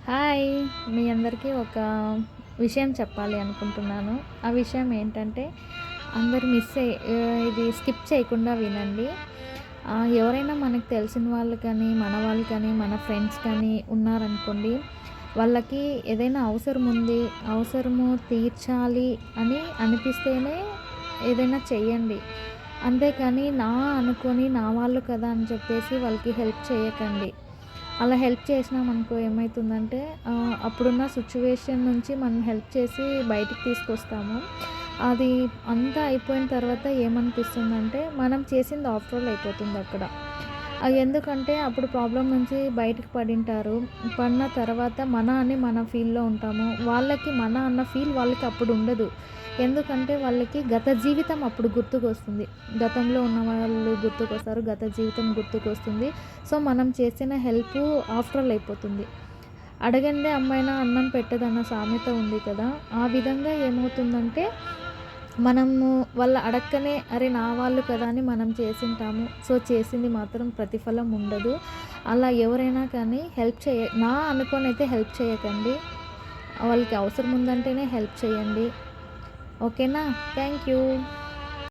Hi! మీ అందరికీ ఒక విషయం చెప్పాలి అనుకుంటున్నాను. ఆ విషయం ఏంటంటే అందరూ ఇది స్కిప్ చేయకుండా వినండి. ఎవరైనా మనకు తెలిసిన వాళ్ళు కానీ, మన వాళ్ళు కానీ, మన ఫ్రెండ్స్ కానీ ఉన్నారనుకోండి. వాళ్ళకి ఏదైనా అవసరం ఉంది, అవసరము తీర్చాలి అని అనిపిస్తేనే ఏదైనా చెయ్యండి. అంతేకాని అనుకోని నా వాళ్ళు కదా అని చెప్పేసి వాళ్ళకి హెల్ప్ చేయకండి. అలా హెల్ప్ చేసినామనుకో ఏమైతుందంటే అప్పుడున్న సిట్యుయేషన్ నుంచి మనం హెల్ప్ చేసి బయటికి తీసుకొస్తాము. అది అంతా అయిపోయిన తర్వాత ఏమనిపిస్తుందంటే మనం చేసింది ఆఫ్టర్ ఆల్ అయిపోతుందక్కడ. ఎందుకంటే అప్పుడు ప్రాబ్లమ్ నుంచి బయటకి పడింటారు. పడిన తర్వాత మన ఫీల్‌లో ఉంటాము. వాళ్ళకి మన అన్న ఫీల్ వాళ్ళకి అప్పుడు ఉండదు. ఎందుకంటే వాళ్ళకి గత జీవితం అప్పుడు గుర్తుకొస్తుంది. గతంలో ఉన్న వాళ్ళు గుర్తుకొస్తారు. గత జీవితం గుర్తుకొస్తుంది. సో, మనం చేసిన హెల్పు ఆఫ్టర్ ఆల్ అయిపోతుంది. అడగందే అమ్మైనా అన్నం పెట్టదన్న సామెత ఉంది కదా! ఆ విధంగా ఏమవుతుందంటే మనము వాళ్ళు అడక్కనే అరే నా వాళ్ళు కదా అని మనం చేసుంటాము. సో, చేసింది మాత్రం ప్రతిఫలం ఉండదు. అలా ఎవరైనా కానీ అనుకోనైతే హెల్ప్ చేయకండి. వాళ్ళకి అవసరం ఉందంటేనే హెల్ప్ చేయండి. ఓకేనా? Thank you.